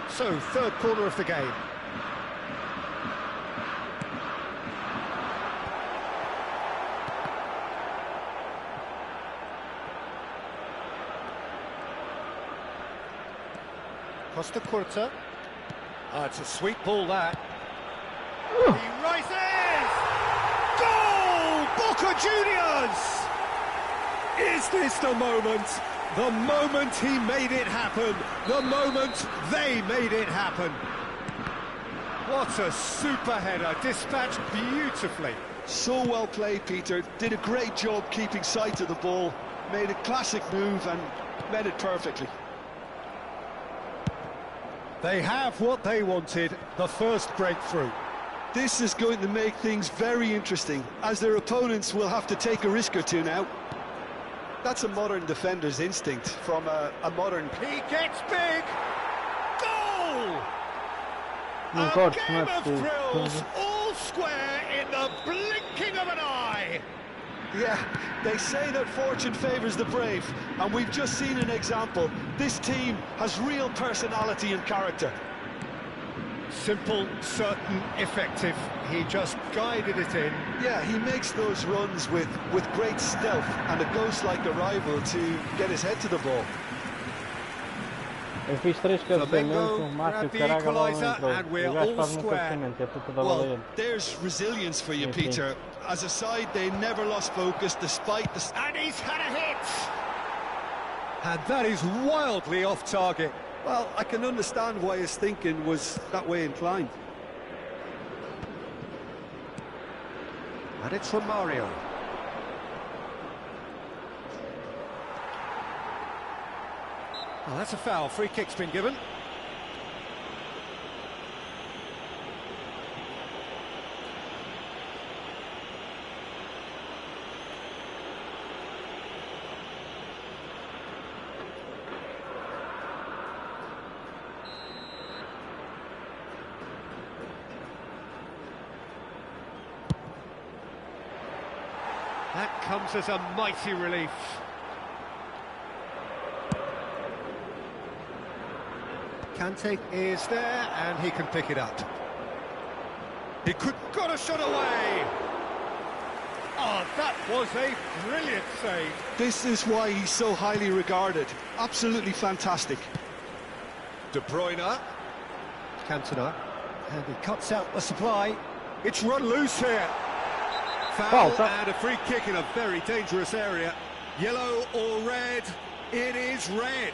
So, third corner of the game. Costa Curta. Oh, it's a sweet ball, that. He rises! Goal! Boca Juniors! Is this the moment? The moment he made it happen. The moment they made it happen. What a super header, dispatched beautifully. So well played, Peter. Did a great job keeping sight of the ball. Made a classic move and met it perfectly. They have what they wanted, the first breakthrough. This is going to make things very interesting, as their opponents will have to take a risk or two now. That's a modern defender's instinct from a modern... He gets big! Goal! Não A gosto, game mas of thrills, all square in the blinking of an eye! Yeah, they say that fortune favours the brave, and we've just seen an example. This team has real personality and character. Simple, certain, effective. He just guided it in. Yeah, he makes those runs with great stealth and a ghost-like arrival to get his head to the ball. Eu fiz 3 cabeceamentos, um mate e o caralho não entrou. and we're O gajo all faz um square. cabeceamento, é puta da Well, baleia. there's resilience for you, Sim, sim. Peter. As a side, they never lost focus despite the... And he's had a hit! And that is wildly off target. Well, I can understand why his thinking was that way inclined. And it's Romario. Well, that's a foul. Free kick's been given. That comes as a mighty relief. Kante is there, and he can pick it up. He got a shot away! Oh, that was a brilliant save. This is why he's so highly regarded. Absolutely fantastic. De Bruyne. Cantona. And he cuts out the supply. It's run loose here. Foul and a free kick in a very dangerous area. Yellow or red? It is red.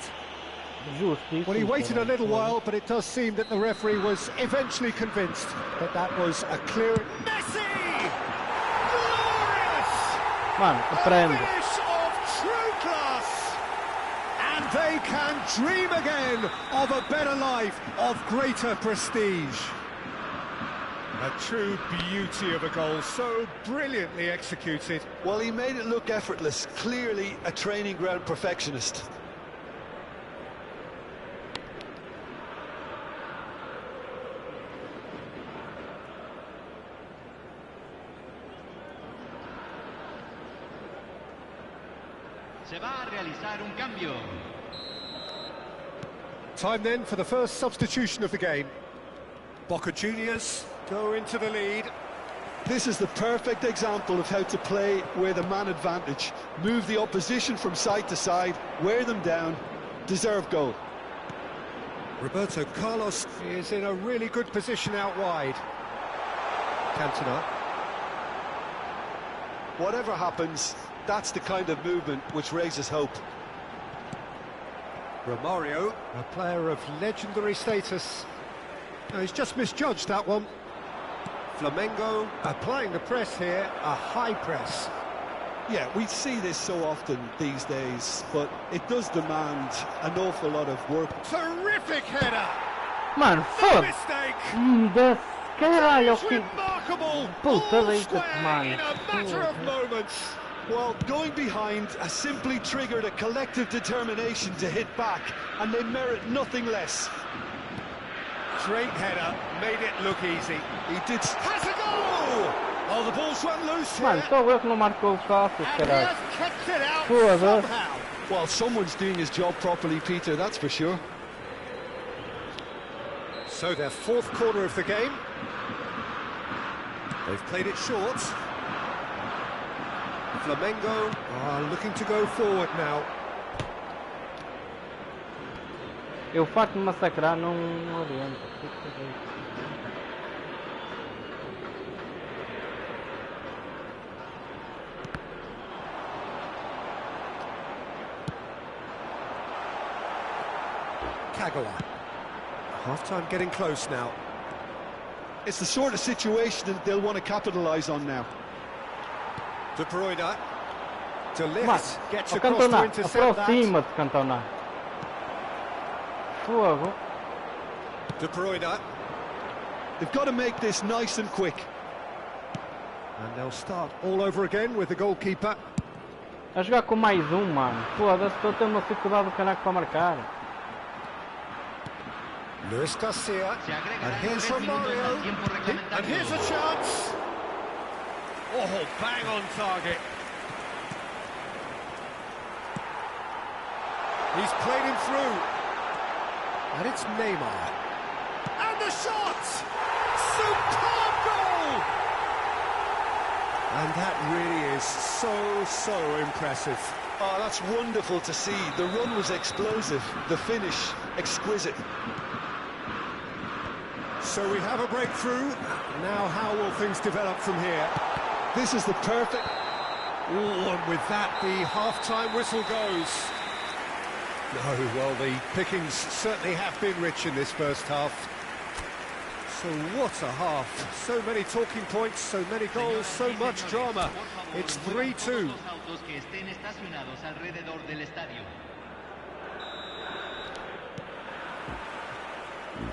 Well, he waited a little while, but it does seem that the referee was eventually convinced that that was a clear... Messi! Glorious! Mano, A aprende. finish of true class! And they can dream again of a better life, of greater prestige. A true beauty of a goal, so brilliantly executed. Well, he made it look effortless. Clearly a training ground perfectionist. Se va a realizar un cambio. Time then for the first substitution of the game. Boca Juniors go into the lead. This is the perfect example of how to play with a man advantage. Move the opposition from side to side, wear them down, deserved goal. Roberto Carlos is in a really good position out wide. Cantona. Whatever happens, that's the kind of movement which raises hope. Romario, a player of legendary status. No, he's just misjudged that one. Flamengo applying the press here, a high press. Yeah, we see this so often these days, but it does demand an awful lot of work. Terrific header! Mano, No foda-se! mistake! Das caralho, It's que... remarkable! Puta All leite, square mano. in a matter of moments. Well, going behind has simply triggered a collective determination to hit back, and they merit nothing less. Great header, made it look easy. He did... Has a goal! Oh, the ball's run loose here. Mano, só eu que não marco gols fáceis, And he caralho. has kept it out Foda-se. somehow. Well, someone's doing his job properly, Peter, that's for sure. So their fourth corner of the game. They've played it short. Flamengo are looking to go forward now. Eu facto de massacrar não oriento. Kagawa. Half-time getting close now. It's the sort of situation that they'll want to capitalise on now. De Bruyne. De Mano, Ligt gets o across to Cantona, intercept that. aproxima-te, Cantona. Fogo. De Bruyne. They've got to make this nice and quick. And they'll start all over again with the goalkeeper. A jogar com mais mano. Foda-se, estou a ter uma dificuldade do canaco para marcar. Luis Garcia. Se agregarán And here's 3 minutos Romario. al tiempo And here's a reglamentario. chance. Oh, bang on target. He's played him through. And it's Neymar. And the shot! Superb goal! And that really is so impressive. Oh, that's wonderful to see. The run was explosive, the finish exquisite. So we have a breakthrough. Now how will things develop from here? This is the perfect... Ooh, and with that, the half-time whistle goes. No, well, the pickings certainly have been rich in this first half. So what a half. So many talking points, so many goals, so much drama. It's 3-2. Los autos que estén estacionados alrededor del estadio.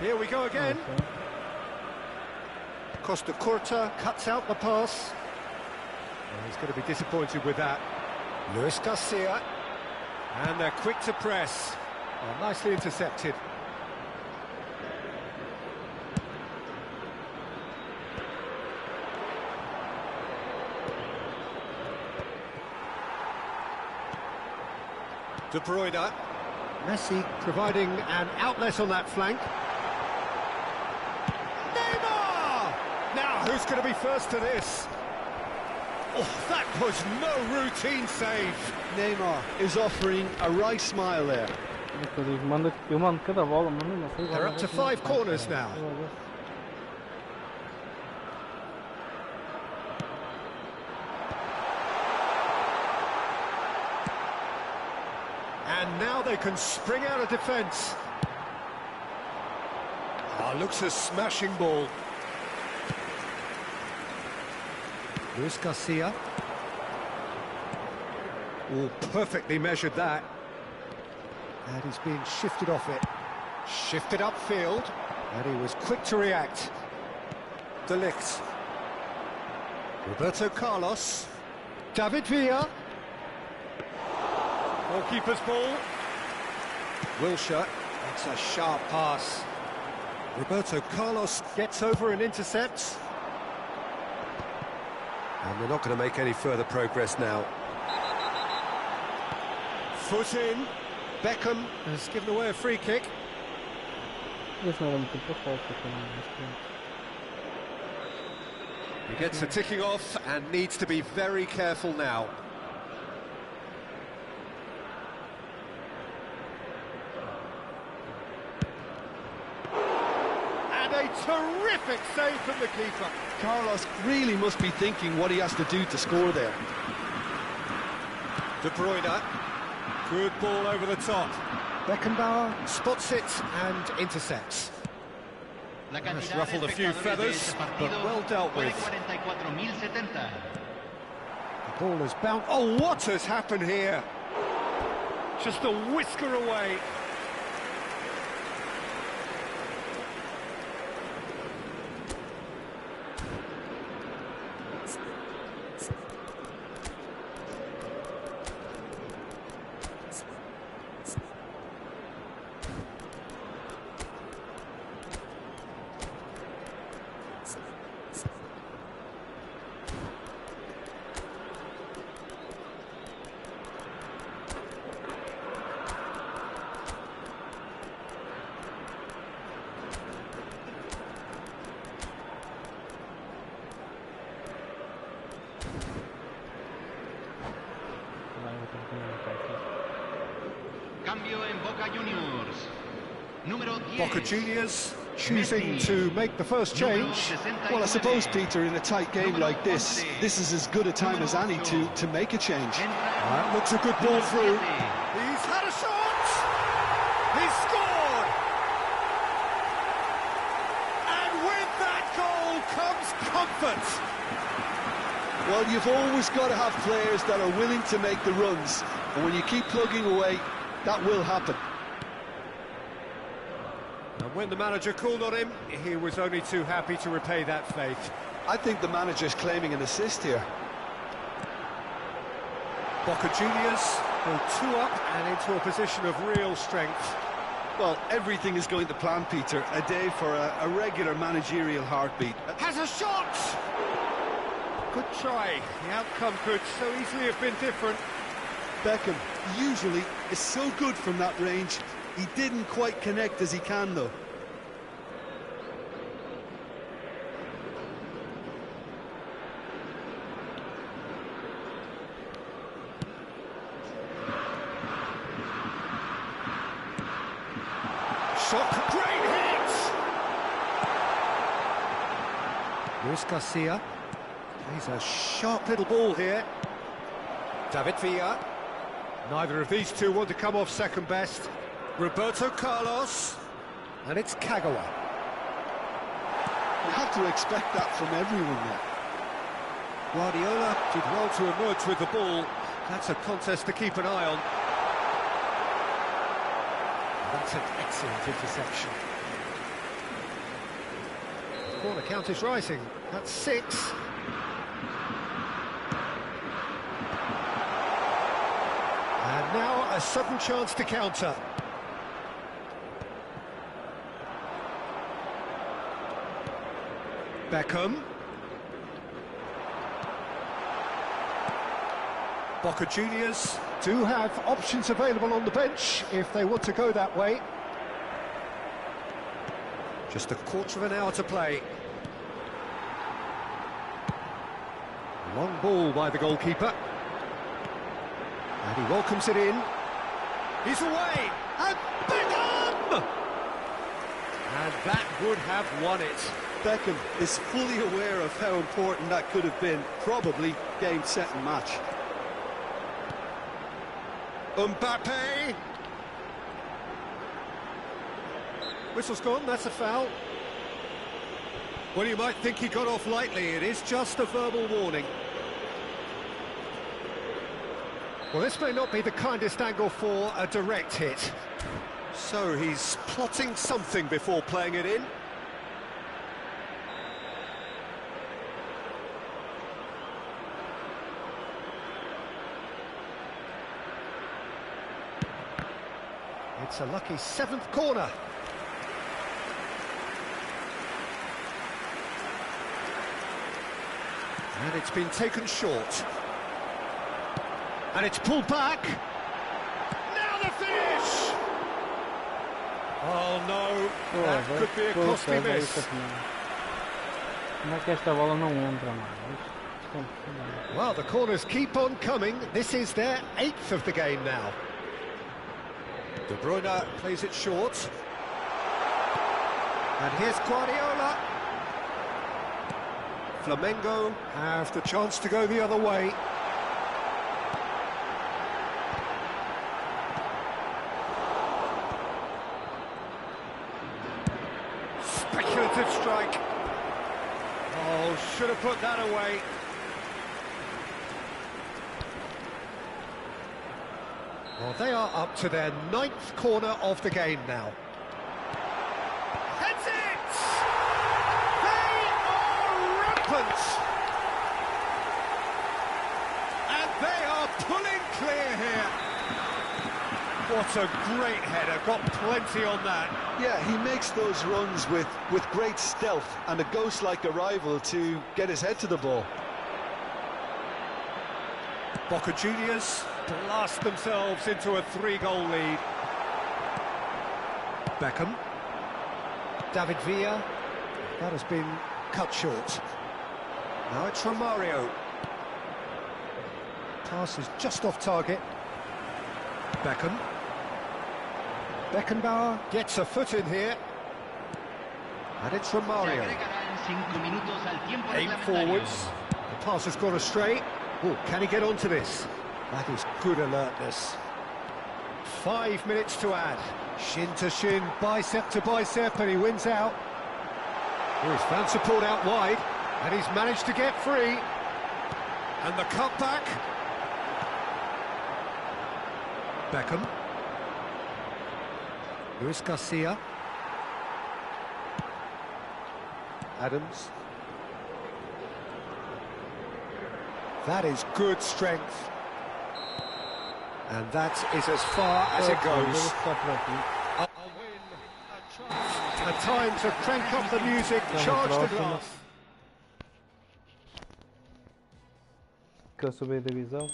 Here we go again. Costa Curta cuts out the pass. Well, he's going to be disappointed with that. Luis Garcia. And they're quick to press. Oh, nicely intercepted. De Bruyne. Messi providing an outlet on that flank. Neymar! Now, who's going to be first to this? Oh, that was no routine save. Neymar is offering a right smile there. Eu mando cada bola, mano, não sei. They're up to 5 corners now. And now they can spring out of defence. Oh, looks a smashing ball. Luis Garcia. Oh, perfectly measured that. And he's being shifted off it. Shifted upfield. And he was quick to react. De Ligt. Roberto Carlos. David Villa. Goalkeeper's ball. Wilshere. That's a sharp pass. Roberto Carlos gets over and intercepts. And they're not going to make any further progress now. Foot in. Beckham has given away a free kick. Esse não era muito perfeito, He gets a ticking off and needs to be very careful now. terrific save from the keeper. Carlos really must be thinking what he has to do to score there. De Bruyne, good ball over the top. Beckenbauer spots it and intercepts. Has ruffled a few feathers, but well dealt with. The ball has bounced. Oh, what has happened here? Just a whisker away. Cambio en Boca Juniors. Número 10. Boca Juniors choosing to make the first change. Well, I suppose, Peter, in a tight game like this is as good a time as any to make a change. That looks a good ball through. He's had a shot! He's scored! And with that goal comes comfort. Well, you've always got to have players that are willing to make the runs, and when you keep plugging away, that will happen. And when the manager called on him, he was only too happy to repay that faith. I think the manager's claiming an assist here. Boca Juniors go 2 up and into a position of real strength. Well, everything is going to plan, Peter. A day for a regular managerial heartbeat. Has a shot! Good try. The outcome could so easily have been different. Beckham usually is so good from that range. He didn't quite connect as he can, though. Shot, great hit! Luis Garcia plays a sharp little ball here. David Villa. Neither of these two want to come off second best. Roberto Carlos. And it's Kagawa. You have to expect that from everyone there. Guardiola did well to emerge with the ball. That's a contest to keep an eye on. That's an excellent interception. The corner count is rising. That's 6. And now a sudden chance to counter. Beckham. Boca Juniors do have options available on the bench if they want to go that way. Just a quarter of an hour to play. Long ball by the goalkeeper. And he welcomes it in. He's away! And Beckham! And that would have won it. Beckham is fully aware of how important that could have been. Probably game, set and match. Mbappe! Whistle's gone, that's a foul. Well, you might think he got off lightly. It is just a verbal warning. Well, this may not be the kindest angle for a direct hit. So he's plotting something before playing it in. It's a lucky 7th corner. And it's been taken short. And it's pulled back. Now the finish! Oh no, that could be a costly miss. Como é que esta bola não entra, mano? Well, the corners keep on coming. This is their 8th of the game now. De Bruyne plays it short. And here's Guardiola. Flamengo have the chance to go the other way. Speculative strike. Oh, should have put that away. Well, they are up to their 9th corner of the game now. Heads it! They are rampant! And they are pulling clear here. What a great header, got plenty on that. Yeah, he makes those runs with great stealth and a ghost-like arrival to get his head to the ball. Boca Juniors blast themselves into a 3-goal lead. Beckham. David Villa. That has been cut short. Now it's Romario. Pass is just off target. Beckham. Beckenbauer gets a foot in here. And it's Romario. Aim forwards. The pass has gone astray. Oh, can he get onto this? That is good alertness. 5 minutes to add. Shin to shin, bicep to bicep, and he wins out. Oh, he's found support out wide, and he's managed to get free. And the cutback. Beckham. Luis Garcia. Adams. That is good strength. And that is as far as it goes. A win, a chance, a time to crank up the music, charge the glass. Que eu subi a divisão.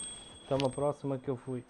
Até uma próxima que eu fui.